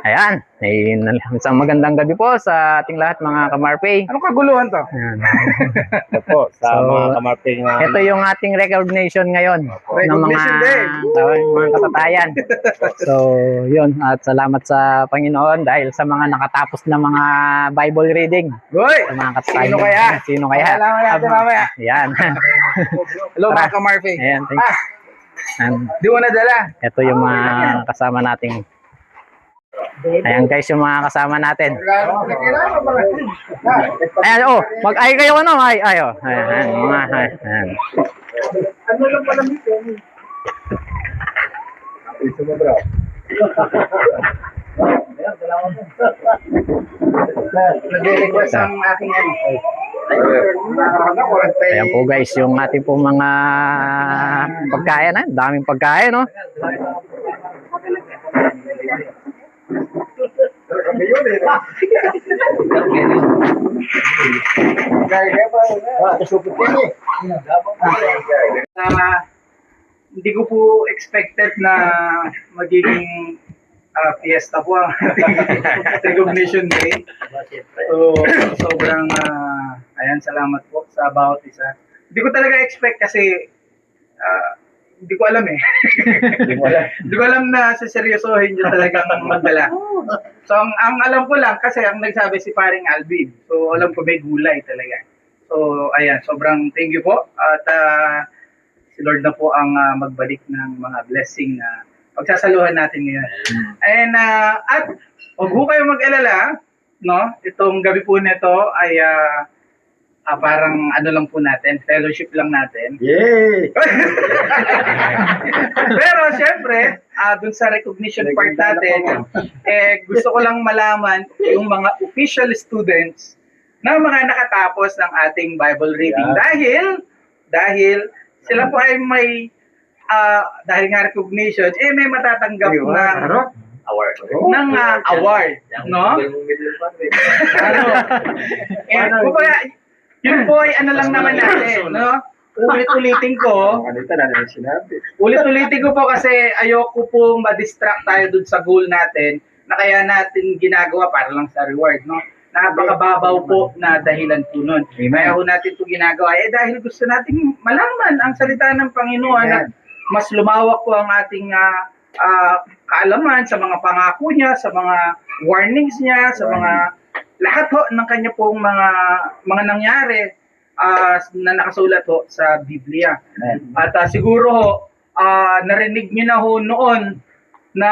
Ayan, isang magandang gabi po sa ating lahat mga kamarpay. Anong kaguluhan to? Ayan. Ito po, sa So, mga kamarping Ito yung ating recognition ngayon ng mga, Recognition day. mga katatayan. So, yun. At salamat sa Panginoon dahil sa mga nakatapos na mga Bible reading. Goy! Sa mga katatayan. Sino kaya? Sino kaya? Malaman natin mamaya. Ayan. Hello Tara. mga kamarfe. Ayan, thank you. And Di mo nadala. ito yung mga kasama nating. Ayan guys, yung mga kasama natin. Ayan, oh, mag-ay kayo ano, ay, oh. Ayan, mga, ayan. Ano lang pala dito? Ito mo bro. Nag-request ang aking ano. Ayan po guys, yung ating po mga pagkain, daming pagkain, no? Hindi ko po expected na magiging fiesta po ang recognition day. So, sobrang ayan, salamat po sa bawat isa. Hindi ko talaga expect kasi hindi ko alam eh. Hindi ko alam na seryosohin nyo talagang magdala. So, ang alam ko lang, kasi ang nagsabi si paring Alvin. So, alam ko may gulay talaga. So, ayan, sobrang thank you po. At si Lord na po ang magbalik ng mga blessing na pagsasaluhan natin ngayon. And, at huwag po kayo mag-alala, no? Itong gabi po nito ay parang ano lang po natin, fellowship lang natin. Yay! Pero syempre, dun sa recognition part natin, gusto ko lang malaman yung mga official students na mga nakatapos ng ating Bible reading. Dahil sila po ay may, dahil nga recognition, may matatanggap na award. Award, no? Kumbaga, yun po ay ano lang naman natin, no? Ulit-ulitin ko. Ulit-ulitin ko po kasi ayoko pong ma-distract tayo dun sa goal natin na kaya natin ginagawa para lang sa reward, no? Napakababaw po na dahilan po nun. Kaya po natin ito ginagawa. Dahil gusto natin malaman ang salita ng Panginoon at mas lumawak po ang ating kaalaman sa mga pangako niya, sa mga warnings niya, sa mga lahat ho ng kanya pong mga nangyari na nakasulat ho sa Biblia. At siguro ho, narinig niyo na ho noon na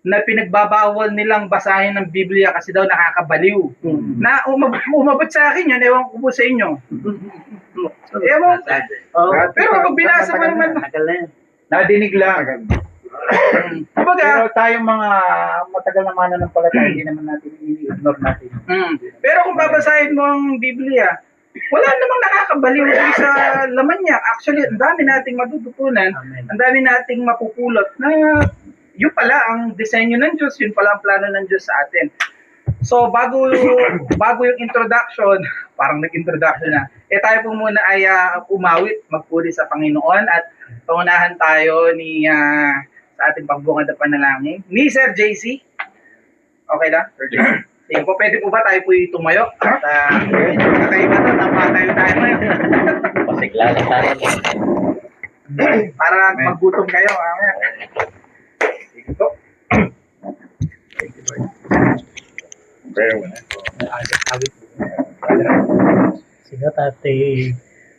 pinagbabawal nilang basahin ng Biblia kasi daw nakakabaliw. Na umabot sa akin yun, ewan ko po sa inyo. Ewan, pero pag binasa mo naman, nadinig lang. Pero tayong mga matagal na mananampalataya, hindi naman natin i-ignore natin. Pero kung babasahin mo ang Biblia, wala namang nakakabaliw sa laman niya. Actually, ang dami nating matututunan, ang dami nating mapupulot na yun pala ang disenyo ng Diyos, yun pala ang plano ng Diyos sa atin. So, bago yung introduction, parang nag-introduction na, tayo po muna ay umawit, magpuri sa Panginoon at pangunahan tayo sa ating pagbungad na panalangin ni Sir JC. Okay na? Sige po, pwede po ba tayo po tumayo? At kakaiba to, napatayo tayo ngayon. Pasigla lang tayo. Para maggutom kayo. Sige po. Sige, tayo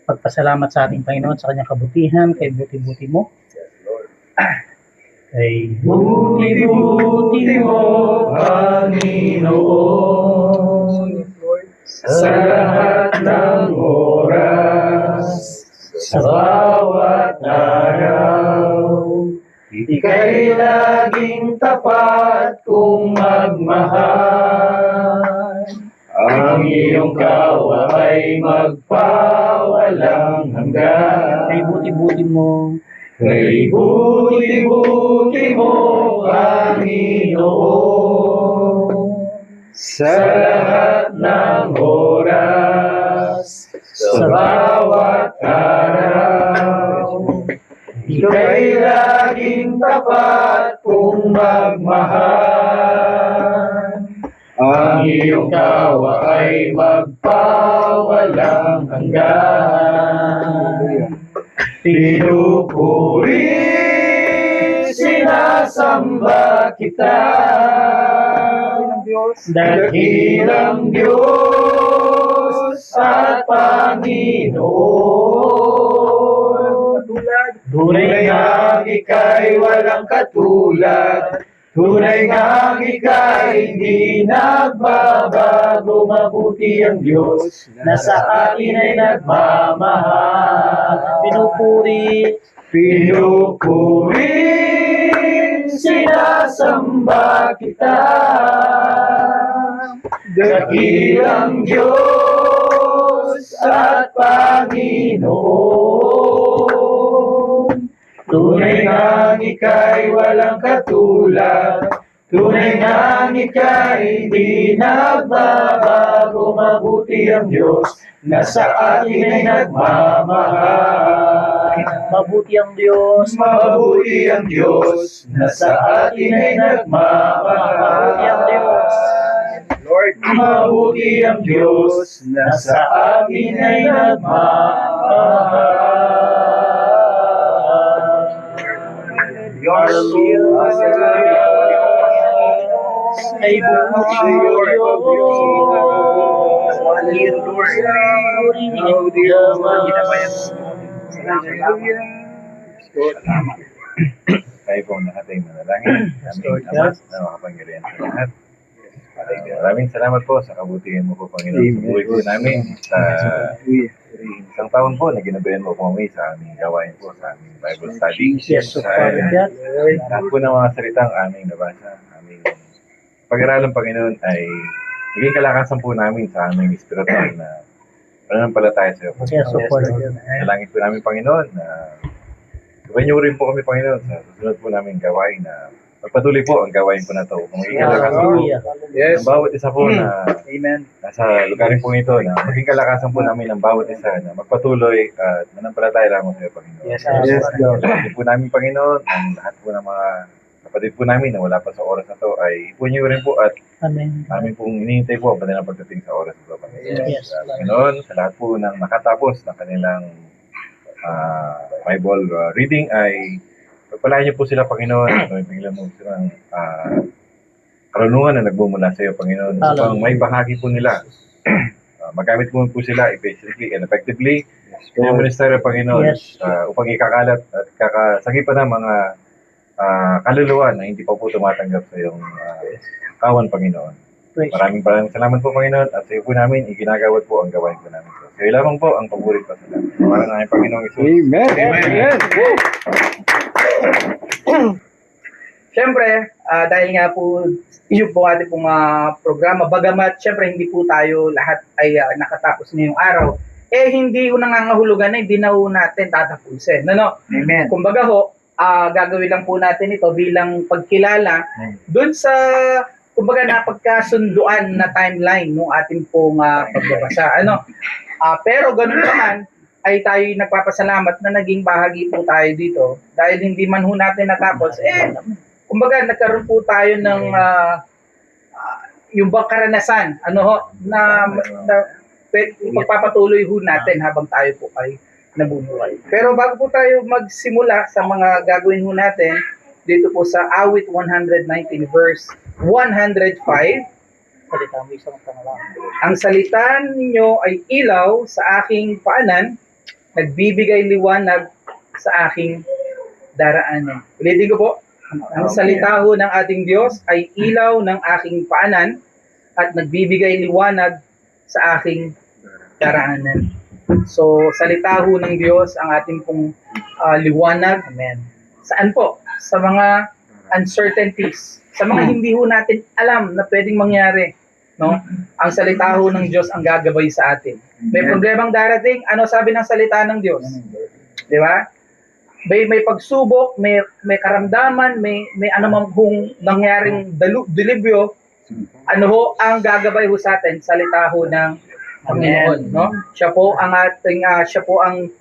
pagpasalamat sa ating Panginoon sa kanyang kabutihan, kay buti-buti mo. Kay buti-buti mo, Panginoon, sa lahat ng oras, sa bawat araw, ika'y laging tapat kung magmahal. Ang iyong kawa ay magpawalang hanggan. Kay buti-buti mo, kay buti-buti mo, Panginoon, sa lahat ng oras, sa bawat araw, ika'y laging tapat kong magmahal. Ang iyong kawa ay magpawalang hanggan. Pinupuri, sinasamba kita. Dakilang Diyos at Panginoon. Tunay nga ika'y walang katulad. Tunay nga ika'y hindi nagbabago. Mabuti ang Diyos na sa atin ay nagmamahal. Pinupuri, sinasamba kita. Dakilang Diyos at Panginoon. Tunay nga ika'y walang katulad. Tunay nga ika'y hindi nagbabago. Mabuti ang Diyos na sa atin ay nagmamahal. Mabuti ang Diyos. Mabuti ang Diyos na sa atin ay nagmamahal. Mabuti ang Diyos. Lord, mabuti ang Diyos na sa atin ay nagmamahal. Ay buti ang Tayo po nakatay manalangin. Aming Ama na makapangyarihan sa lahat. Maraming salamat po sa kabutihan mo po, Panginoon, sa buhay po namin. Sa isang taon po na ginabayan mo po kami sa aming gawain po, sa aming Bible study. Yes, so Sa Father God. lahat po ng mga salitang aming nabasa, aming pag-aralan, Panginoon, ay maging kalakasan po namin sa aming spiritual na pananampalataya sa iyo. Yes, so Father God. Nalangin po namin, Panginoon, na gawain niyo rin po kami, Panginoon, sa susunod po namin gawain na magpatuloy po ang gawain po na ito. Kung maging kalakasan po Hallelujah. Yes. ng bawat isa po na Amen. nasa lugarin po ito, na maging kalakasan po namin ng bawat isa na magpatuloy at manampalataya lamang sa iyo, Panginoon. Yes, Yes, Lord. Lagi po namin, Panginoon, ang lahat po ng mga kapatid po namin na wala pa sa oras na to ay ipon niyo rin po at Amen. namin pong inihintay po ang kanilang pagdating sa oras na to, Panginoon. Yes. Panginoon, sa lahat po ng nakatapos ng kanilang Bible reading ay pagpalain niyo po sila, Panginoon. Bigyan mo silang karunungan na nagbumula sa iyo, Panginoon. Upang may bahagi po nila. Magamit mo po sila efficiently and effectively sa iyong ministeryo, Panginoon. Yes. Upang ikakalat at kakasagipan ng mga kaluluwa na hindi pa po tumatanggap sa iyong kawan, Panginoon. Praise Maraming salamat po, Panginoon, at sa iyo po namin, iginagawat po ang gawain po namin. Sa iyo lamang po ang paborit pa sila. Maraming aming Panginoong Isus. Amen. Amen. Siyempre, dahil nga po yun po ating pong programa, bagamat siyempre hindi po tayo lahat ay nakatapos ngayong araw, hindi ho nangangahulugan na hindi na ho natin tatapusin. Ano? Amen. Kumbaga ho, gagawin lang po natin ito bilang pagkilala dun sa, kumbaga, napagkasunduan na timeline ng ating pong pagbabasa. Ano? Pero ganun naman, ay tayo nagpapasalamat na naging bahagi po tayo dito dahil hindi man ho natin natapos, kumbaga nagkaroon po tayo ng yung bang karanasan, ano ho, na magpapatuloy ho natin habang tayo po ay nabubuhay. Pero bago po tayo magsimula sa mga gagawin ho natin, dito po sa Awit 119 verse 105, salita mo isang pangalan. ang salita ninyo ay ilaw sa aking paanan, nagbibigay liwanag sa aking daraanan. Ulitin ko po, ang salita ho ng ating Diyos ay ilaw ng aking paanan at nagbibigay liwanag sa aking daraanan. So, salita ho ng Diyos ang ating pong liwanag. Amen. Saan po? Sa mga uncertainties, sa mga hindi ho natin alam na pwedeng mangyari. No? Ang salita ho ng Diyos ang gagabay sa atin. May problemang darating, ano sabi ng salita ng Diyos? Di ba? May pagsubok, may karamdaman, may anumang hong nangyaring dilibyo, ano ho ang gagabay ho sa atin? Salita ho ng Panginoon, no? Siya po ang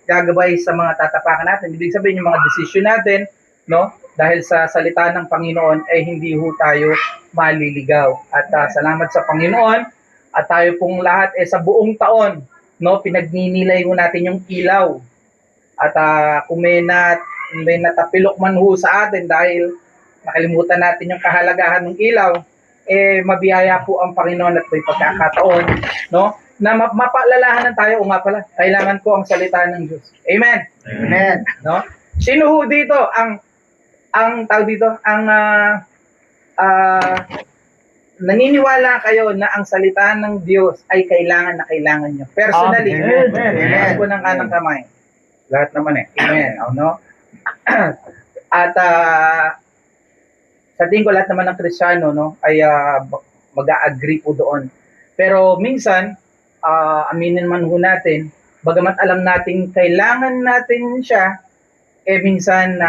gagabay sa mga tatapakan natin. Ibig sabihin yung mga desisyon natin, no? dahil sa salita ng Panginoon ay hindi ho tayo maliligaw. At salamat sa Panginoon at tayo pong lahat sa buong taon, no, pinagninilay ho natin yung ilaw. At kung may natapilok man ho sa atin dahil nakalimutan natin yung kahalagahan ng ilaw, mabiyaya po ang Panginoon at may pagkakataon, no, na mapaalalahanan tayo, o nga pala, kailangan ko ang salita ng Diyos. Amen. Amen. No? Sino ho dito naniniwala kayo na ang salita ng Diyos ay kailangan na kailangan nyo? Personally. Amen. Amen. Po ng kanang kamay. Lahat naman Amen. No? At sa tingin ko lahat naman ng Kristiyano, no, ay mag-a-agree po doon. Pero minsan, aminin man ho natin, bagamat alam natin kailangan natin siya, minsan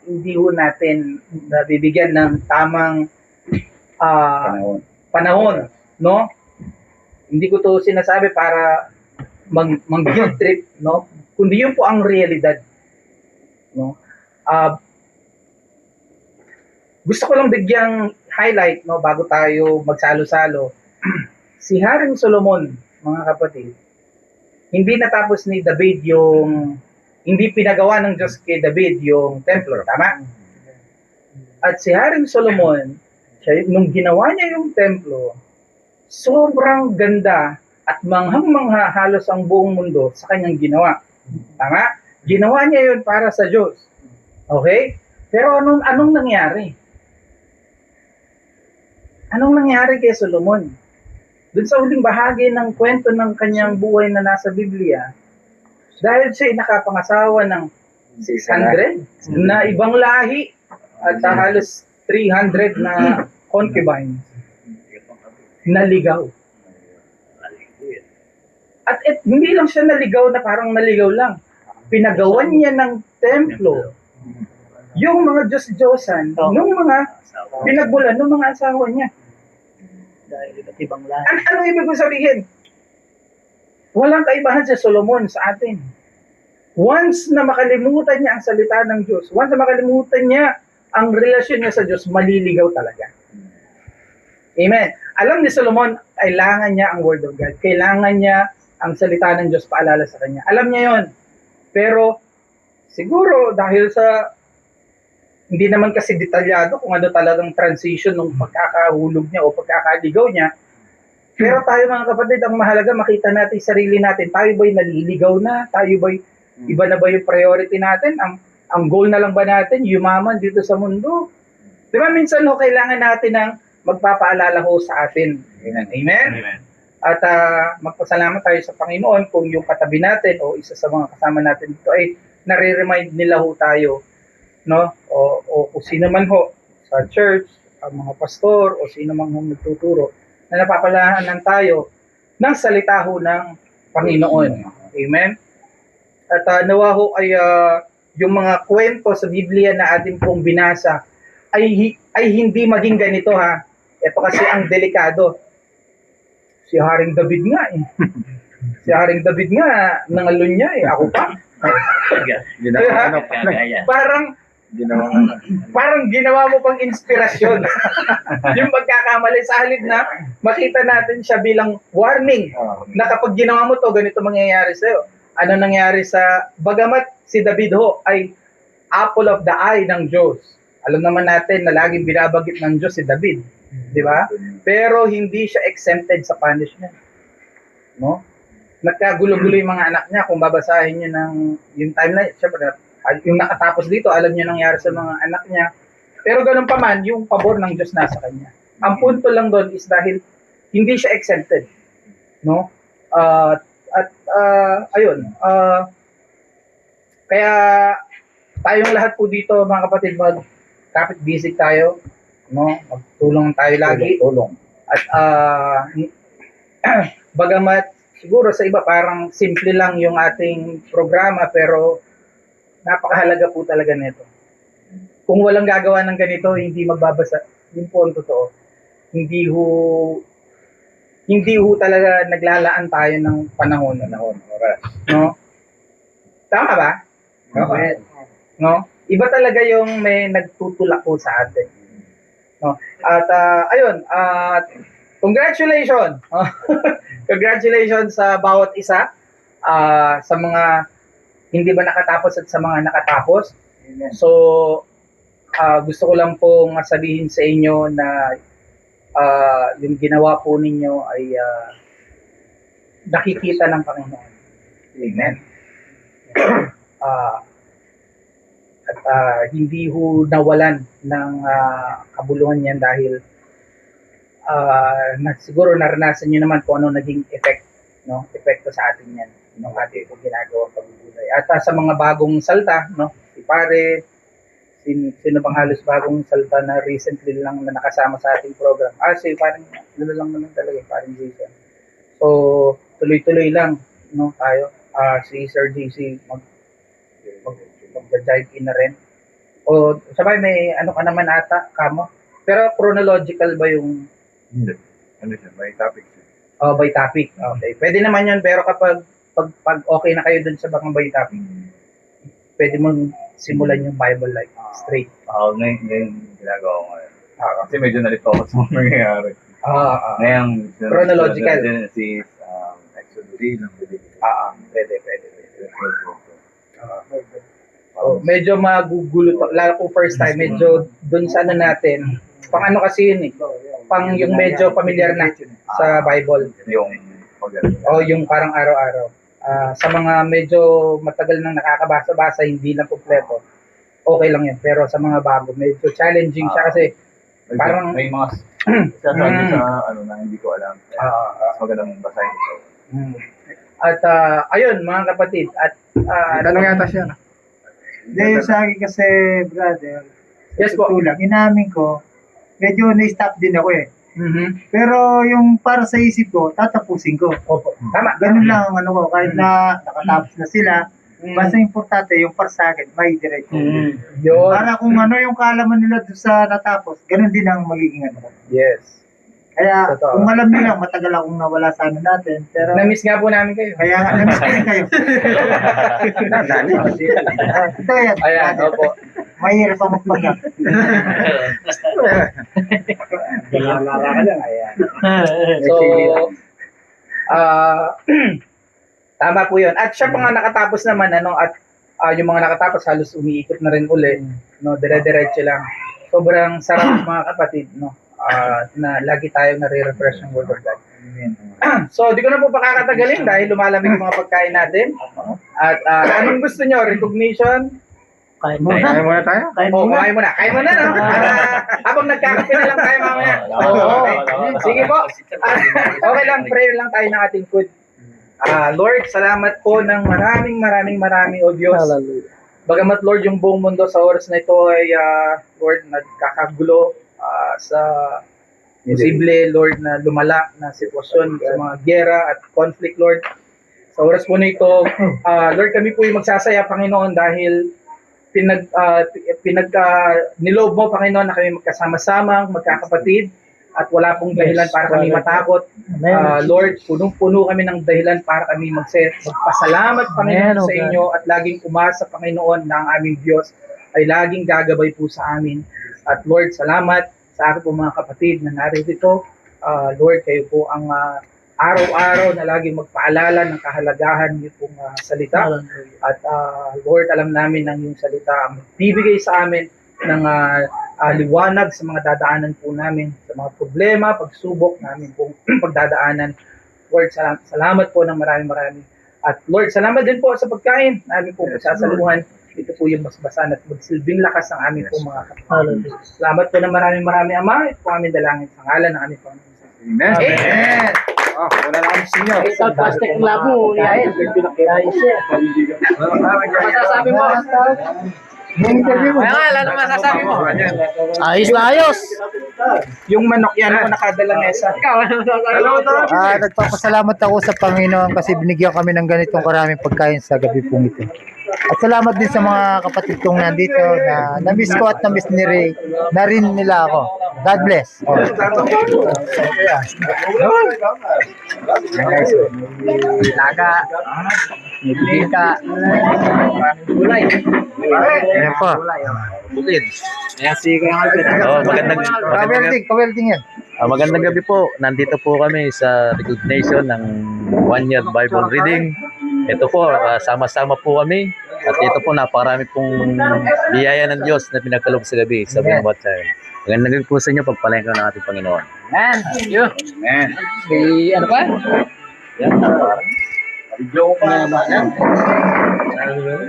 hindi ho natin nabibigyan ng tamang panahon, no? Hindi ko to sinasabi para mag-guilt trip, no? Kundi yun po ang realidad, no? Gusto ko lang bigyang highlight, no, bago tayo magsalo-salo. Si Haring Solomon, mga kapatid, hindi natapos ni David hindi pinagawa ng Diyos kay David yung templo, tama? At si Haring Solomon, nung ginawa niya yung templo, sobrang ganda at manghang-mangha halos ang buong mundo sa kanyang ginawa. Tama? Ginawa niya yun para sa Diyos. Okay? Pero anong nangyari? Anong nangyari kay Solomon? Doon sa huling bahagi ng kwento ng kanyang buhay na nasa Biblia, dahil siya ay nakapangasawa ng 600 na ibang lahi at halos 300 na concubines, naligaw. At hindi lang siya naligaw na parang naligaw lang. Pinagawan niya ng templo yung mga Diyos-Diyosan, nung mga pinagbulan ng mga asawa niya. Dahil iba't ibang lahi. Ano ibig ko sabihin? Walang kaibahan si Solomon sa atin. Once na makalimutan niya ang salita ng Diyos, once na makalimutan niya ang relasyon niya sa Diyos, maliligaw talaga. Amen. Alam ni Solomon, kailangan niya ang Word of God. Kailangan niya ang salita ng Diyos paalala sa kanya. Alam niya yon. Pero, siguro, dahil sa hindi naman kasi detalyado kung ano talagang transition ng pagkakahulog niya o pagkakaligaw niya. Pero tayo mga kapatid, ang mahalaga makita natin sarili natin. Tayo ba'y naliligaw na? Tayo ba'y iba na ba yung priority natin? Ang goal na lang ba natin, yumaman dito sa mundo? Di ba minsan kailangan natin ng magpapaalala ho sa atin. Amen. Amen. At magpasalamat tayo sa Panginoon kung yung katabi natin o isa sa mga kasama natin dito ay nare-remind nila ho tayo, no? O kung sino man ho sa church, ang mga pastor o sino man ho nagtuturo, na napapalahanan tayo ng salita ho ng Panginoon. Amen? At nawa ho ay yung mga kwento sa Biblia na ating pong binasa ay hindi maging ganito ha. Ito kasi ang delikado. Si Haring David nga Si Haring David nga, nangalun niya Ako pa. Parang ginawa mo pang inspirasyon. Yung pagkakamali sa halip na makita natin siya bilang warning na kapag ginawa mo to, ganito mangyayari sa'yo. Ano nangyari bagamat si David ho ay apple of the eye ng Diyos. Alam naman natin na laging binabagit ng Diyos si David. Di ba? Pero hindi siya exempted sa punishment. No? Nagkagulo-gulo yung mga anak niya. Kung babasahin niyo yung timeline, syempre, yung nakatapos dito, alam niyo nangyari sa mga anak niya. Pero ganun pa man, yung pabor ng Diyos nasa kanya. Ang punto lang doon is dahil hindi siya exempted. No? Ayun. Kaya tayong lahat po dito, mga kapatid, kapit busy tayo. No? Magtulong tayo lagi. At bagamat siguro sa iba parang simple lang yung ating programa, pero napakahalaga po talaga nito. Kung walang gagawa ng ganito, hindi magbabasa. Yun po ang totoo. Hindi ho talaga naglalaan tayo ng panahon. No? Tama ba? Okay. No? iba talaga yung may nagtutulak po sa atin. No? At ayun, congratulations. Congratulations sa bawat isa, sa mga hindi ba nakatapos at sa mga nakatapos. So gusto ko lang pong sabihin sa inyo na yung ginawa po ninyo ay nakikita ng Panginoon. Amen. At hindi ho nawalan ng kabuluhan yan dahil siguro naranasan nyo naman kung ano naging epekto sa atin yan ng ating ginagawa pagbubulay. At sa mga bagong salta, si Pare, sino bang halos bagong salta na recently lang na nakasama sa ating program? Parang lang naman talaga, parang Jason. So, tuloy-tuloy lang tayo. Si Sir JC mag-dive in na rin. O sabay may ano ka naman ata, kamo. Pero chronological ba yung Hindi. Ano siya? May topic siya. by topic? Okay. Pwede naman yun, pero kapag pag okay na kayo dun sa bang by topic, pwede mong simulan yung Bible like straight. Ako na yung ginagawa ko ngayon. Kasi medyo nalito ako sa mga nangyayari. Ngayon, Chronological. Genesis, Exodus, Pwede. Medyo magugulo to. Lalo kung first time, medyo dun sa ano natin, pang ano kasi yun pang yung medyo familiar na sa Bible. yung O yung parang araw-araw. Sa mga medyo matagal nang nakakabasa-basa, hindi lang kompleto, okay lang yun. Pero sa mga bago, medyo challenging siya kasi parang may mga sasabi sa ano na hindi ko alam. Mas magandang basahin ko. At ayun mga kapatid, at Tanong yata siya. Hindi, yung sa akin kasi, brother, yes po. tulang, inamin ko, medyo na-stop din ako eh. Mhm. Pero yung para sa isip ko, tatapusin ko. Opo. Tama. Ganun lang ang ano ko, kahit na nakatapos na sila, basta importante yung para sa akin, may diretso. Yun. Para kung ano yung kaalaman nila doon sa natapos, ganun din ang magiging ano ko. Yes. Kaya Totoo. kung alam nila, matagal akong nawala sa ano natin, pero Na-miss nga po namin kayo. kaya nga, namiss ko rin kayo. Ito yan, Ayan, brother. opo. Mahirap ang magpagak. So, tama po yun. At siya pa nga nakatapos naman, at yung mga nakatapos halos umiikot na rin uli, dire-diretso lang. Sobrang sarap mga kapatid, na lagi tayong nare-refresh ng Word of God. So, di ko na po pakakatagalin dahil lumalamig yung mga pagkain natin. At anong gusto nyo? Recognition? Kain muna tayo. Kain muna, no? Habang nagkakape na lang tayo mamaya. Okay. Sige po. Okay lang, prayer lang tayo ng ating food. Lord, salamat po ng maraming, O Diyos. Bagamat Lord, yung buong mundo sa oras na ito ay, Lord, nagkakagulo sa posible, Lord, na lumala na sitwasyon sa mga giyera at conflict, Lord. Sa oras po na ito, Lord, kami po yung magsasaya, Panginoon, dahil niloob mo, Panginoon, na kami magkasama-sama, magkakapatid, at wala pong dahilan para kami matakot. Lord, punong-puno kami ng dahilan para kami magpasalamat, Panginoon, sa inyo, at laging umasa, Panginoon, na ang aming Diyos ay laging gagabay po sa amin. At Lord, salamat sa aking po mga kapatid na narito. Lord, kayo po ang araw-araw na laging magpaalala ng kahalagahan niyo pong salita. At Lord, alam namin ng iyong salita ang bibigay sa amin ng liwanag sa mga dadaanan po namin, sa mga problema, pagsubok namin pong pagdadaanan. Lord, salamat po ng maraming. At Lord, salamat din po sa pagkain namin po sasaluhan. Ito po yung basbasan at magsilbing lakas ng aming po mga kapatid. Salamat po ng maraming, Ama. Ito po aming dalangin sa ngalan ng aming Panginoon. Amen. Amen. Wala na kami sa inyo. Ito, plastic labo. Yain. Masasabi mo? Yung interview mo. Ano masasabi mo? Ayos na ayos. Yung manok yan ako nakadala mesa. Ikaw, ano masasabi mo? Nagpapasalamat ako sa Panginoon kasi binigyan kami ng ganitong karaming pagkain sa gabi pong ito. At salamat din sa mga kapatid kong nandito na na-miss ko at na-miss na rin nila ako. God bless. Oh. Laga. Bibika. Gulay. Ayan po. Bukid. Ayan si Kuya Albert. Oh, magandang Kawelding yan. magandang gabi po. Nandito po kami sa recognition ng 1 year Bible reading. Ito po, sama-sama po kami. At ito po, napakarami pong biyaya ng Diyos na pinagkaloob sa gabi sa bawat child. Magandang gabi po sa inyo, pagpalain ko ng ating Panginoon. Ayan. Yun. Amen. Si ano pa?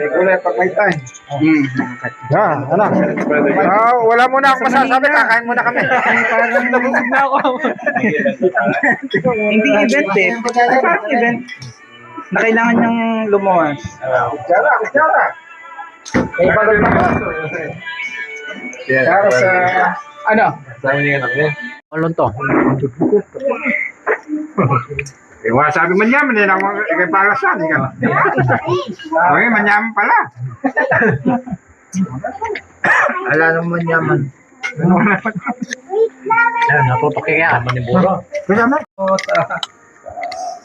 Kulay pag may time. Ano? Wala muna akong masasabi, kakain muna kami. Parang nabugod na ako. Hindi event eh. Parang event na kailangan niyang lumuwas. Kutsara, kutsara. May balon pa ba? Kutsara sa... Ano? Sama niyo anak niya. Alon to. Eh, wala sabi manyaman, hindi na ako ikay palasan. Okay, manyaman pala. Wala nang manyaman. Ayan, natutok kaya. Maniburo.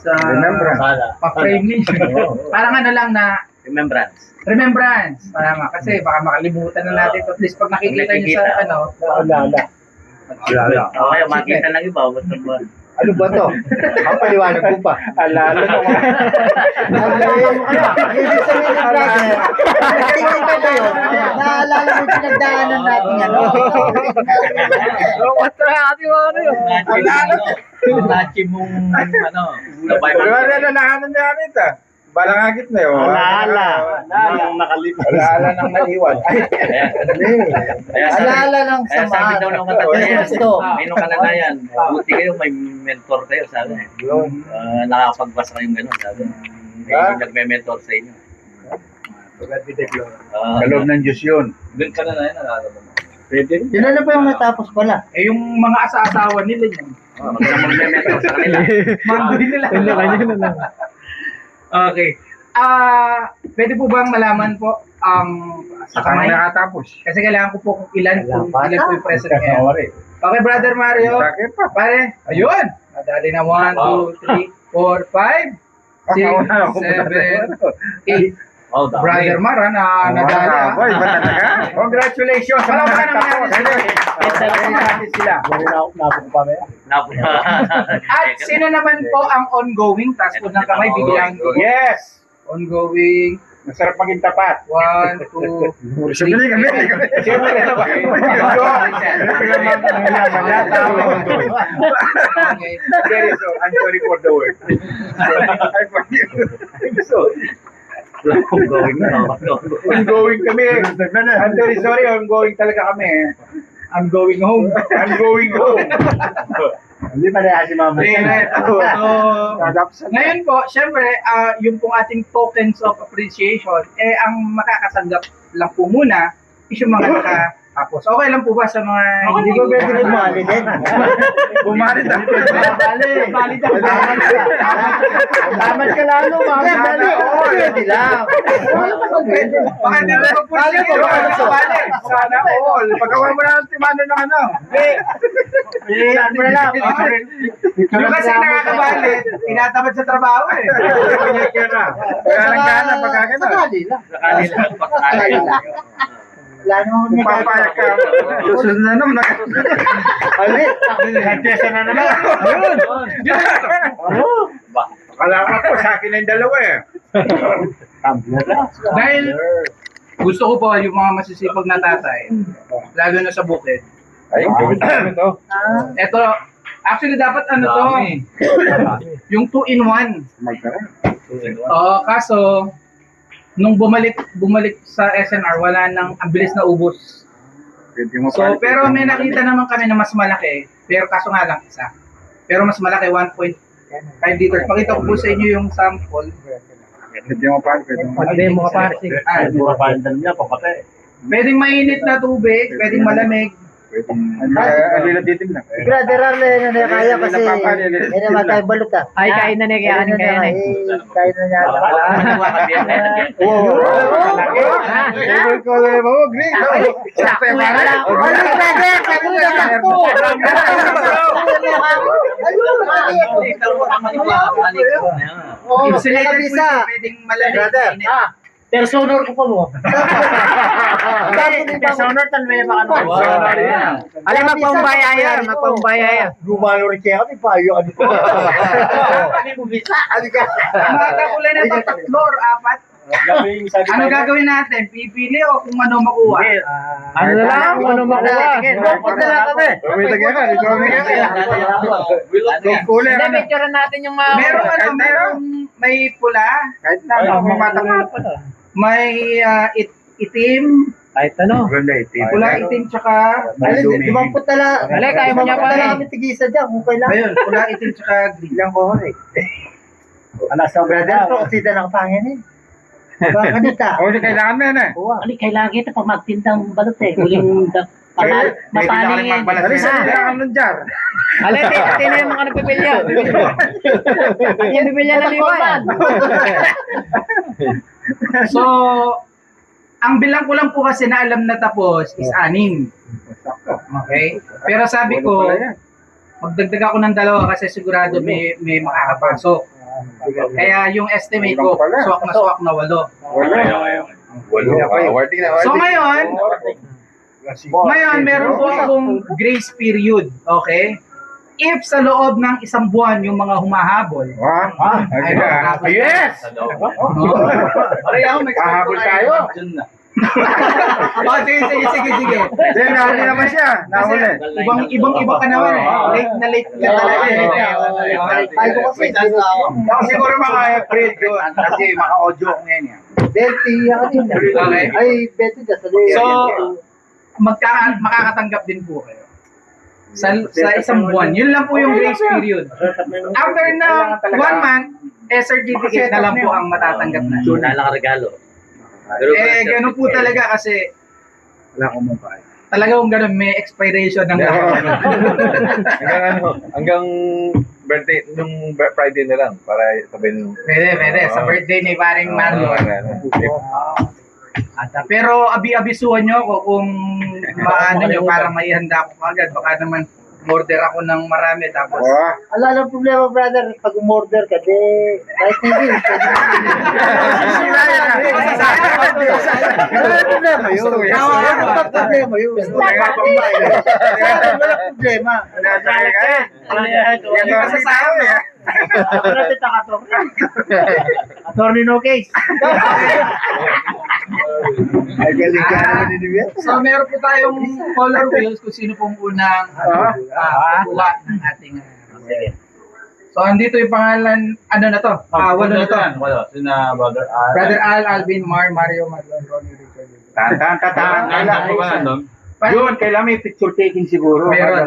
Sa Remembrance. pa-frame niya. Parang ano lang na Remembrance. remembrance. Parang kasi baka makalimutan na natin. At least pag nakikita niyo sa ano. Alala. Okay, makita lang iba. Basta ba? Ano ba to? Ang paliwanag ko pa. Alala na mga. Ibig sabihin ng brother, tingin ka kayo, naalala mo yung pinagdaanan natin ano? Nachi mong ano, sa Bible. Wala na lahanan niya nito. Balangagit na yun. Alala. Nang nakalipas. Alala nang naiwan. Alala lang Kaya sa sabi daw ng katataya, gusto. may nung kalagayan, buti kayo, may mentor kayo, sabi. Nakakapagbasa kayong gano'n, sabi. May nagme-mentor sa inyo. Sa loob ng Diyos yun. Doon ka na yan, nakakalaman. Pwede rin. Sila na pa yung natapos pala. Eh yung mga asa-asawa nila yun. Magme-mentor sa kanila. Mandoy nila. Okay. Pwede po bang malaman po sa Saka kamay? nakatapos. Kasi kailangan ko po kung ilan po yung present Kasi ngayon. mawari. Okay, Brother Mario. Sa akin pa. Pare, ayun. Nadali na 1, 2, 3, 4, 5, 6, 7, 8. Oh, dami. Brother Mara na nadali. Boy, ba talaga? Congratulations sa mga Palakpakan naman nakatapos. natin Celebrate natin sila. At sino naman po ang ongoing? Taas po ng kamay, biglang Yes! ongoing. Masarap maging tapat. 1, 2, Siyempre kami. Siyempre naman. okay. I'm sorry for the word. I forgive. I'm sorry. Ongoing kami. I'm very sorry, ongoing talaga kami. I'm going home. I'm going home. Hindi pa na si Mama. So, ngayon po, syempre, yung pong ating tokens of appreciation, ang makakatanggap lang po muna is yung mga nakatapos. Okay lang po ba sa mga Hindi ko pwede rin mali din. Bumali na. Bali daw. Tamat ka lalo, mga brother. Pwede lang. Baka hindi na mag-push Alam ko, yun. baka gusto. Sana all. Pagkawa mo na ang timano ng ano. Yung kasi nakakabali, tinatamad sa trabaho eh. Gana pagkakita. Sakali lang. Sakali lang, pakakali lang. Wala namang Kung papayag ka, susunod na naman. Alit. Nagtesa na naman. Akala ka po, sa akin na yung dalawa eh. Dahil gusto ko po yung mga masisipag na tatay, lalo na sa bukid. Ay, gawin namin to. Ito, actually dapat ano to, yung 2-in-1. Oo, kaso, nung bumalik sa SNR, wala nang ang bilis na ubos. So, pero may nakita naman kami na mas malaki, pero kaso nga lang isa. Pero mas malaki, 1.5 liters. Pakita ko po sa inyo yung sample. Pwede mo pa, pwede mo. Pwede mo ka pare. Ah, Papandan niya, papatay. pwedeng mainit na tubig, pwedeng malamig, Alilatitin lang. Brother Arlen, na kaya kasi hindi naman tayo balot ah. Ay, kain na niya, kain kaya na. Kain na niya. Green. Insulated po siya, pwedeng malamig. Personal ko pa mo. Personal tan may baka ano. Alay, magpaumbaya yan, magpaumbaya yan. Gumalo rin kaya kami, payo ka dito. Mata kulay na ito, 3 or 4. Ano gagawin natin? Pipili o kung ano makuha? Ano na lang, kung ano makuha. Hindi, picturean natin yung mga... Meron may pula, Kahit na, mamatak. may itim, Kahit ano. pula itim tsaka, Dumampot na lang. Alay, kaya mo niya pa rin. Kami tigisa dyan, kung kailangan. ayun, pula itim tsaka green. Ilang ko Brother, proxida ng pangin eh. Baka nita. kailangan mo yan eh. Ali kailangan ito pag magtindang balot eh. Huling mapaling eh. Alis na kailangan ng jar. Alay, tingnan yung mga nagpipilya. Yung bibilya na liwan. So, ang bilang ko lang po kasi na alam na tapos is 6. Okay? Pero sabi ko, magdagdag ako ng 2 kasi sigurado may makakapasok. Kaya yung estimate ko, swak na 8. So ngayon, meron po akong grace period. Okay? If sa loob ng 1 buwan yung mga humahabol, Yes! Pareho, may Hahabol tayo. Sige. Then, nahuli naman siya. Nahuli. Ibang-iba ka naman eh. Late ka talaga eh. Tayo ko kasi. Siguro mga April yun. Kasi maka-audio ko ngayon yan. Delty ako din. Okay. Ay, beto dyan. So, makakatanggap din po kayo. Sa 1 buwan. Yun lang po yung grace period. After na 1 month, certificate na lang po ang matatanggap na. regalo. Ganun po talaga kasi Wala akong mukha. talagang ganun, may expiration ng Hanggang birthday, nung Friday na lang, para sabihin. Pwede. Sa birthday ni paring Marlon. Pero abi-abisuhan nyo ako kung maano nyo para maihanda ko agad. Baka naman order ako ng marami tapos Ala, ang problema, brother, pag umorder ka, kahit hindi. Wala problema yun. Wala problema yun. Wala problema. hindi ka sasayang eh. Attorney no case. Ay, galing ka naman ni Nivea. So meron po tayong color wheels kung sino pong unang kuha ng ating So andito yung pangalan, ano na to? 8 na to. Sina Brother Al. Brother Al, Alvin, Mario, Marlon, Ronnie, Richard. Yun, kailangan may picture taking siguro. Meron.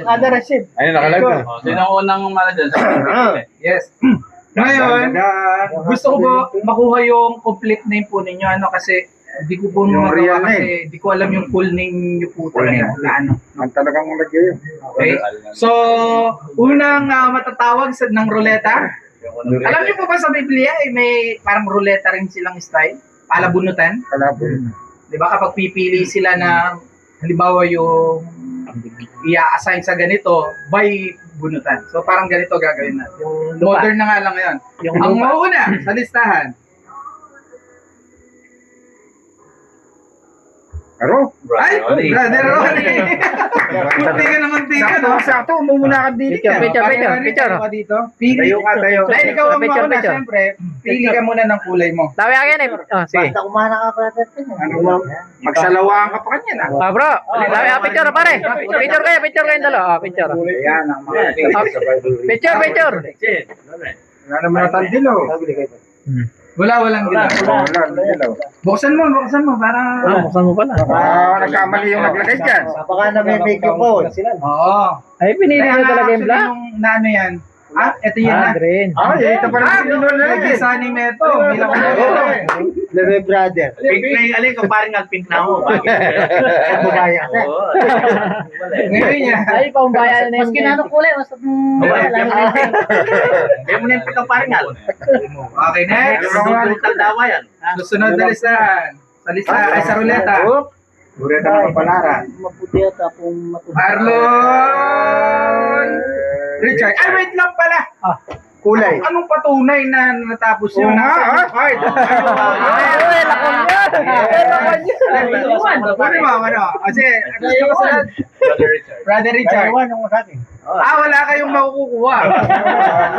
Kada receipt. Ayun, nakalagay. Sino ang unang manager? Yes. Ngayon, gusto ko po makuha yung complete name po ninyo kasi hindi ko po Yung real magawa kasi hindi ko alam yung full name nyo po talaga. Ang talagang lagay yun. Okay? So, unang matatawag ng ruleta. Alam niyo po ba sa Biblia may parang ruleta rin silang style? Palabunutan. Di ba kapag pipili sila ng halimbawa yung i-assign sa ganito by bunutan. So parang ganito gagawin natin. Yung modern na nga lang ngayon. Ang mauna sa listahan. Ay, brother Ronnie. Munti ka naman no? Sakto, umumuna ka dito. Picture. Dito. Pili. Tayo. Dahil ikaw ang Picture. mauna, siyempre, pili ka muna ng kulay mo. Tawi akin eh. Sige. Basta kumana ka, brother. Magsalawaan ka pa kanya na. Bro. Tawi picture pare. Picture kayong dalawa. Picture. Ayan ang mga Picture. Wala naman natandilo. Walang dilaw. Wala. Buksan mo para... Buksan mo pala. Nagkamali yung naglagay dyan. Baka na may make yung phone. Oo. Ay, pinili ko talaga yung black. Na ano yan, Ito yun na. Green. Ito pa rin sinunod na Lagi sa anime ito. Bilang ko na Lebe brother. Pink na yung alin, kung parang nag-pink na ako. Bakit? Bumaya ka. Oo. Ngayon niya. Ay, pambayan na Mas kinanong kulay, mas Kaya mo na yung pink ang parang al. Okay, next. Susunod ang dawa yan. Susunod na listahan. Sa listahan, ay sa ruleta. Ruleta ng kapalaran. maputi at akong matuloy. Marlon Richard. Ay, wait lang pala. Kulay. Anong patunay na natapos yun? Oo nga, Card. Ay, lakon yan. Ano ba, ano? Kasi, gusto ko sa Brother Richard. Wala kayong makukuha.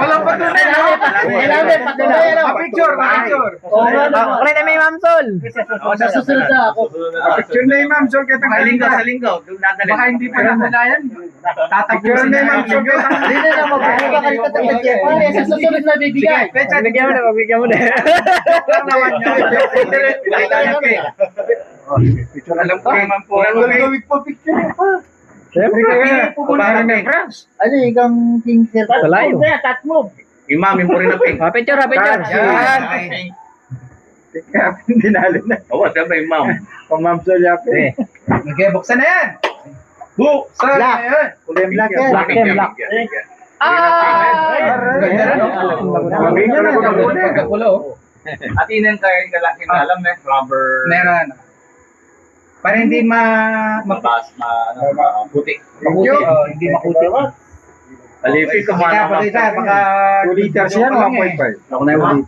Walang patunay na. Pa-picture. Kulay na may Ma'am Sol. Sa susunod na ako. Picture na yung ma'am, sure kitang Sa linggo. Doon nadalhin. Baka hindi pa natalayan. Picture Tatapusin na yung ma'am, na. sure kitang Hindi na magbubuka ka rito ng Jeff. Sa susunod na bibigay. Bigyan mo na, bigyan mo na. naman niya. Alam ko naman po. Siyempre, Pili po muna kami. Ano yung King Sir? Malayo. Cut move. Yung mami mo rin ang pink. Picture. Yan. Dinalo na. Oo, sabi yung mom. Pang-ma'am Sol Yapi. Okay, buksan na yan. Buksan na yan. Kulay black yan. Black yan, black. Ganyan na ako na muna. At inan tayo yung alam na rubber. Meron. Para hindi Mabas, puti. makuti. Hindi makuti. Alipin ko Pakita. Baka 2 liters yan, 1.5. Ako na yung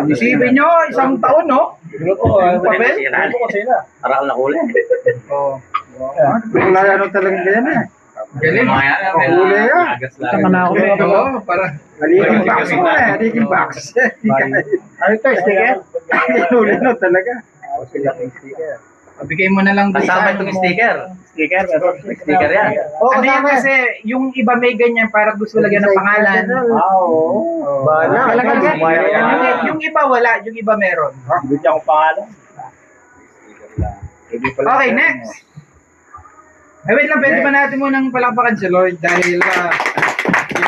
isipin nyo, isang taon, no? Yung papel? Aral na kulay. Oo. Wala ano talagang ganyan eh. Galing. Huli yan. Sama na ako. Oo, para. Aliging box mo eh, aliging box. Ano ito, sticker? Huli no talaga. Bigay mo na lang dito. Kasama itong sticker. Sticker yan. Oo, Ano yan kasama. kasi, yung iba may ganyan para gusto lagyan ng pangalan. Bala. Talagang yung iba wala, yung iba meron. Okay, next. Ay, wait lang, pwede ba natin munang palakpakan si Lord dahil yung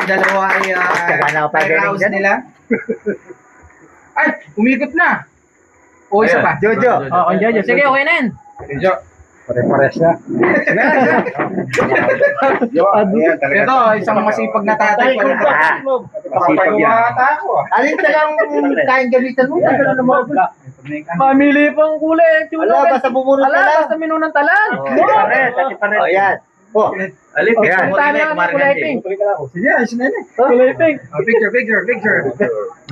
dalawa ay Kagana ko pa house galing dyan. nila. Ay, umikot na. O, isa pa. Jojo. Oh, Jojo. Sige, okay na yan. Jo. Pare-pares na. Ito, isang masipag na tatay pa rin. Masipag yan. ako. Alin talagang kain gamitan mo? Tagal na mo. Mamili pang kulay. Ala, basta bumunod ka lang. Basta minunang talan. O, yan. O, Alip, Ayan. mo rin na kumarin Kulay din. pink. Sige, ayos na yun eh. Kulay pink. Picture. Picture.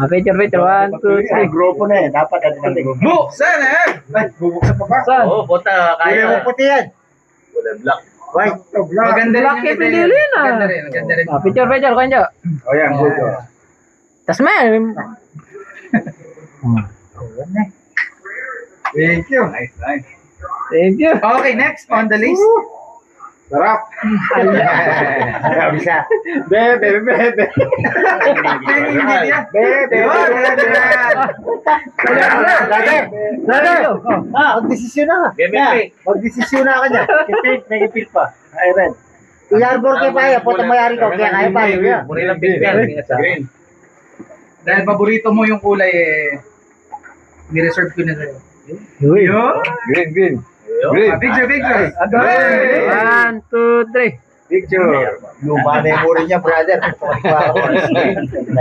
1, 2, 3. grupo na eh. Dapat ano kami. Buksan eh! Ay, bubuksan pa ba? Saan? Oo, puta, Kulay mo kaya. puti yan. Kulay black. White. Maganda rin Black yung yung ganyan. pinili na. Maganda rin. Picture, Kanjo. O yan, Jojo. Tas may. Thank you. Thank you. Okay, next on the list. Sarap. Bisa. Bebe. Hindi yan. Bebe. Magdesisyon na ka. Bebe, pink. Magdesisyon na ka dyan. May ipil pa. Ayun. I-arbor kay Paya, po mayari ko. Kaya kaya Paya. Yan. Muna lang pink yan. Green. Dahil paborito mo yung kulay eh, ni-reserve ko na sa'yo. Green. Picture. 1, 2, 3. Picture. Luma na yung muro niya, brother.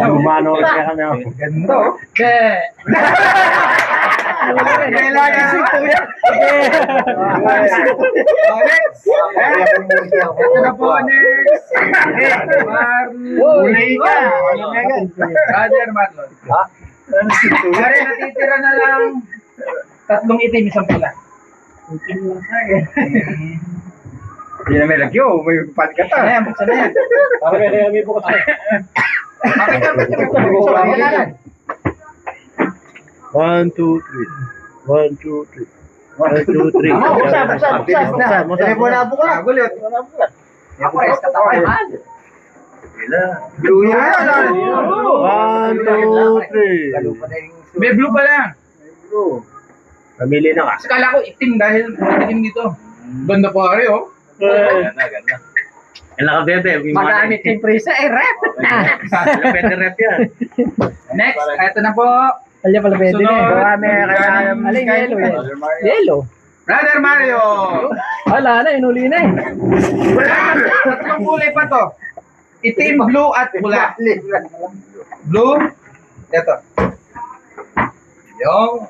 Umano na kami. Ganda oh. Kailangan si Kuya. Next. Ito na po, next. Kulay ka. Brother Marlon. Pare, natitira na lang 3 itim, isang pula. Hindi na may lagyo, may patkata. Ayan, buksan na yan. Para may bukas. Picture. 1, 2, 3. Buksan. Telepono na po ko lang. Gulit. Ako, rest ka tayo. Blue yan. 1, 2, 3. May blue pa lang. Pamili na ka. Kasi kala ko itim dahil madilim dito. Ganda pa rin oh. Ganda. Yung nakabebe. Magamit yung prisa, rep na. Pwede rep yan. Next, eto na po. Alya pala pwede na Sunod. Alay, yellow yan. Yellow. Brother Mario. Wala na, inuli na eh. Tatlong kulay pa to. Itim, blue, at pula. Blue. Ito. Yung.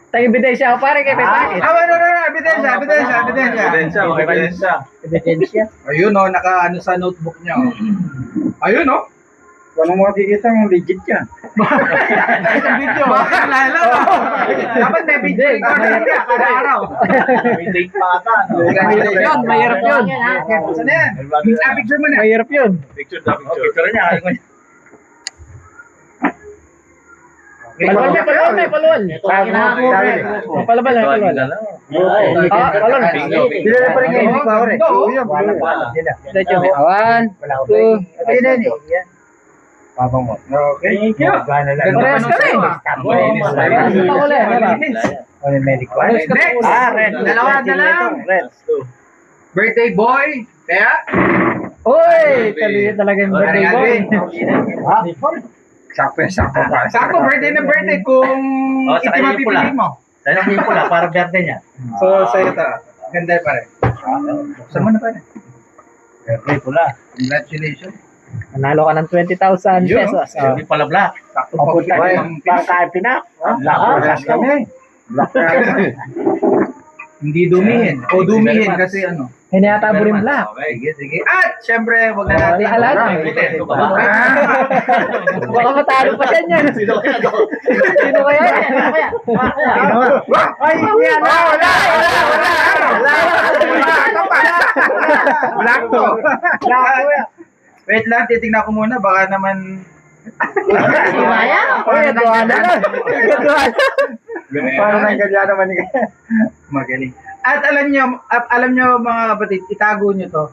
Tag-ebidensya ako pare kay Petake. No. Ebidensya. Ebidensya. Ayun o, naka-ano sa notebook niya. Ayun o. Anong makikita mo, legit yan. Isang video. Lalo. Dapat may video. Kada araw. May date pa ata. Mahirap yun, mahirap yun. Saan na yan? Picture mo na. Mahirap yun. Picture na picture. Picture niya. Palwal may palwal, may palwal. Palabal, may palwal. Palwal. Hindi na pa rin kayo, hindi pa ako rin. One, two, Papa mo. Okay. Thank you. Parehas kami. Next. Red. Dalawa na lang. Red. Birthday boy. Kaya? Uy, talaga yung birthday boy. Sakto yan, sakto pa. Sakto, birthday na birthday kung Oh, ito sa kanya yung pula. mapipili mo. Sa'yo yung pula, para berde niya. So, sa'yo ito. Ganda pa rin. Saan mo na pa rin? Berde pula. Congratulations. Nanalo ka ng 20,000 pesos. Oh. Yung pala black. Sakto pa po Kahit pinak. Black kami. Black kami. Hindi dumihin. O dumihin kasi ano. Hinayatabo rin black. Sige, sige. At, syempre, wag na natin. Lahat. Baka matalo pa siya niyan. Sino kaya? Ay, yan. Wala. Black to. Wait lang, titignan ko muna. Baka naman... Uy, gaduhan na lang. Gaduhan. Paano na ganyan naman ni Magaling. At alam nyo mga kapatid, itago nyo to.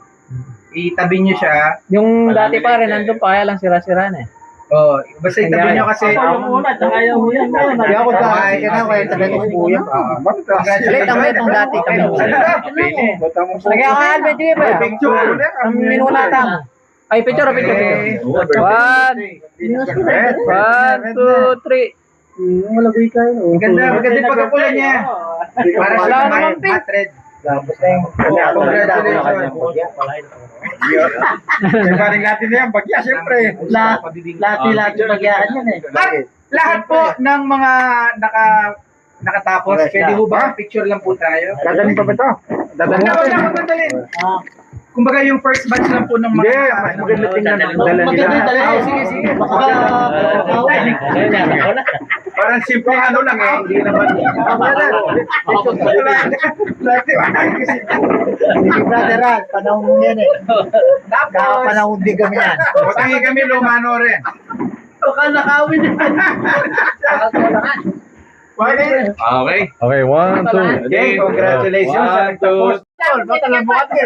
Itabi nyo siya. Yung dati pa rin, nandun pa, kaya lang sira-sira na eh. Oh, basta itabi nyo kasi... Hindi ako dahil ka na, kaya tagal ko kuya. Ulit, ang itong dati kami. Lagyan ka helmet, sige ba? Ang minunata mo. Ay, picture. One, two, three. Malagay kayo. Maganda yung pagkapula niya. Para Wala sa naman, mga hot red. Congratulations. Paring natin na yan, bagya, siyempre. Lahat yung nagyakan yan eh. At lahat po ng mga nakatapos, pwede ho ba picture lang po tayo? Dadalhin pa ba ito? Dadalhin Wag natin. na magdalhin. Kumbaga yung first batch lang po ng mga... Hindi, mas maganda tingnan ng dala nila. Sige. Parang simple ano lang eh, hindi naman. Brother Ralph, panahon mo yan eh. Tapos, Panahon din kami yan. tangi kami lumano rin. Okay. Okay, 1, 2. Okay, congratulations. One, two. Batalan mo kami.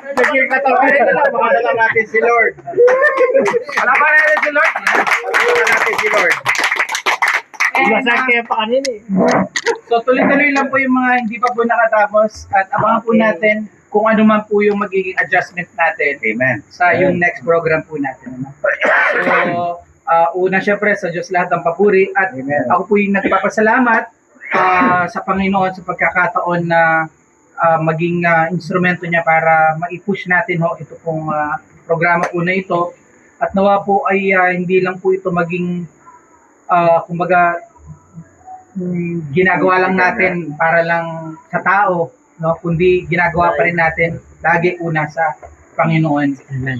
Naging katawan ito lang. Baka na lang natin si Lord. Wala pa natin si Lord? Wala natin si Lord. Masakit pa kanina eh. So tuloy-tuloy lang po yung mga hindi pa po nakatapos at abangan po natin kung ano man po yung magiging adjustment natin. Amen. Sa yung next program po natin. So, una syempre sa Diyos lahat ng papuri at ako po yung nagpapasalamat sa Panginoon sa pagkakataon na maging instrumento niya para ma-push natin ito pong programa po na ito at nawa po ay hindi lang po ito maging kumbaga ginagawa lang natin para lang sa tao, no, kundi ginagawa pa rin natin lagi una sa Panginoon.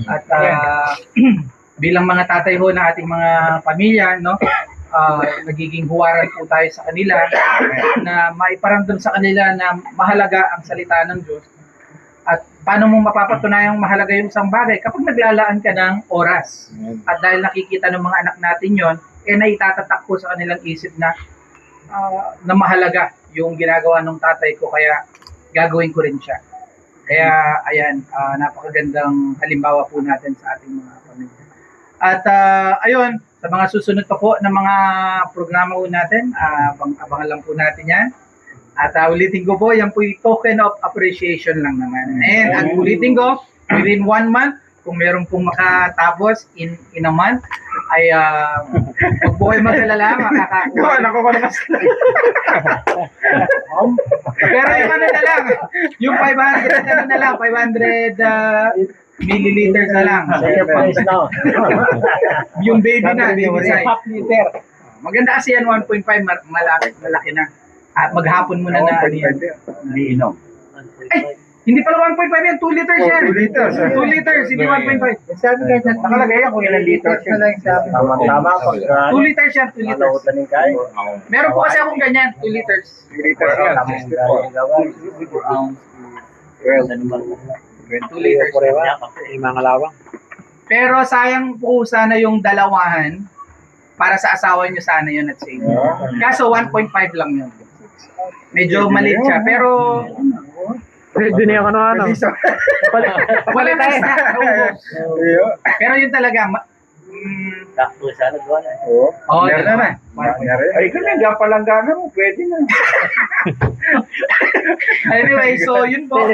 At bilang mga tatay ho ng ating mga pamilya, no, nagiging huwaran po tayo sa kanila na maiparamdam sa kanila na mahalaga ang salita ng Diyos. At paano mo mapapatunayang mahalaga yung isang bagay? Kapag naglalaan ka ng oras. At dahil nakikita ng mga anak natin yon, naitatatak po sa kanilang isip na mahalaga yung ginagawa ng tatay ko, kaya gagawin ko rin siya. Kaya ayan, napakagandang halimbawa po natin sa ating mga pamilya. At ayun, sa mga susunod pa po ng mga programa po natin, abangan lang po natin yan. At ulitin ko po, yan po yung token of appreciation lang naman. And ang ulitin ko, within 1 month, kung meron pong makatapos in a month, ay huwag po kayo mag-alala, makakakuha. Ako ko naman. Pero yung ano na lang, yung 500 ano na lang, 500 milliliters na lang. Yung baby na, baby size. Maganda kasi yan, 1.5, malaki na. At maghapon mo na na. Iinom. Ay, hindi pala 1.5 yan, 2 liters yan. 2 liters. 2 liters, hindi 1.5. Sabi nga dyan, Nakalagay yan kung ilang liters na lang sabi. Tama pag 2 liters yan, 2 liters. Meron po kasi akong ganyan, 2 liters. 2 liters yan. 2 liters. Mga lawang. Pero sayang po sana yung dalawahan para sa asawa nyo sana yun at sa inyo. Kaso 1.5 lang yun. Medyo maliit siya, pero Pwede na yung ano. wala na snack. Pero yun talaga, Oo. oh, Meron na. Ay, kanya, gapalang gana mo. Pwede na. anyway, so yun po.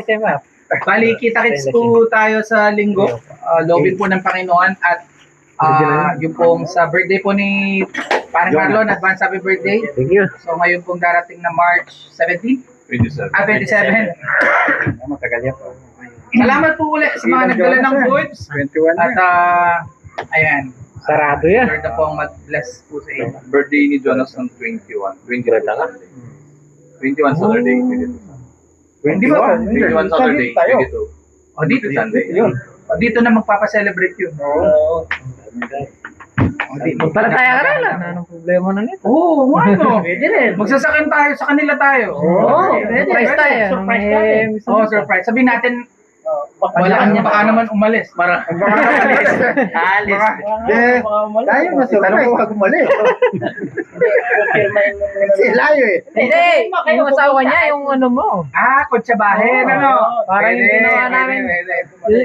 Bali, kita-kits po tayo sa linggo. Lobin po ng Panginoon at yung pong sa birthday po ni Parang Marlon, advance happy birthday. Thank you. So ngayon pong darating na March 17? 27. 27. Matagal yan. Salamat po ulit sa mga nagdala ng goods. 21 At ayan, Sarado yan. Lord na po ang mag-bless po sa inyo. Birthday ni Jonathan 21. 21 lang. 21 Saturday. Hindi ba? 21 Saturday. 22. O dito Sunday. yun. O dito na magpapa-celebrate yun. Oo. Magpalataya ka na. Anong problema na nito? Oo, ano? Magsasakin tayo, sa kanila tayo. Oo, surprise tayo. Surprise tayo. Oo, surprise. Sabihin natin, wala kanya, baka naman umalis. Para alis. Tayo masurprise pag umali. Kasi layo eh. Hindi, yung asawa niya, yung ano mo. Kotsabahin, ano? Parang yung ginawa namin.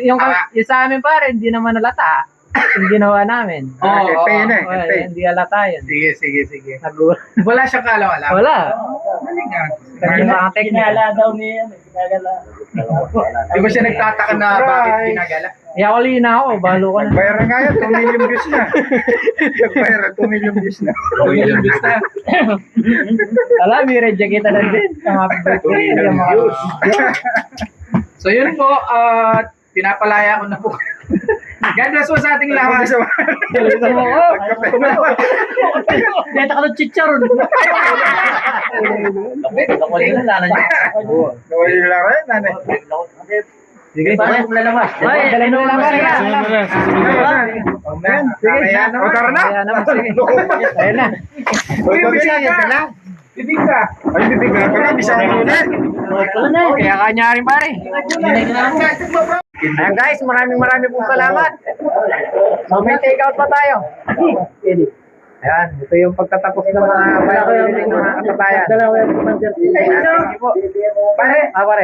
Yung sa amin pare, hindi naman nalata. Yung ginawa namin. Oo, Pay na eh. Well, Pay. hindi alata yun. Sige. Nagulat. Wala siyang kalawa. Wala. Maling nga. Mga technical. daw ni ginagala. Di ba siya nagtataka na bakit ginagala? Kaya wali na ako, balo ko na. Bayaran nga yan, 2 million views na. Nagbayaran, 2 million views na. Yung basta. Alam, may reject kita na din. Ang happy birthday. Yung mga So yun po, pinapalaya ko na po. God bless po sa ating lahat. Dito ka ng chicharon. Nawali lang rin, nanay. Sige, paano mo lalamas? Ay, dalhin mo lalamas na. Sige, o tara na. Ayun na. Uy, bibig ka. Ay, bibig ka pala, bisa ko muna. Kaya kanya rin pare. Ayan guys, maraming pong salamat. So may take out pa tayo. Ayan, ito yung pagtatapos ng mga mga kapatayan. Ayan, thank you po. Pare, pare.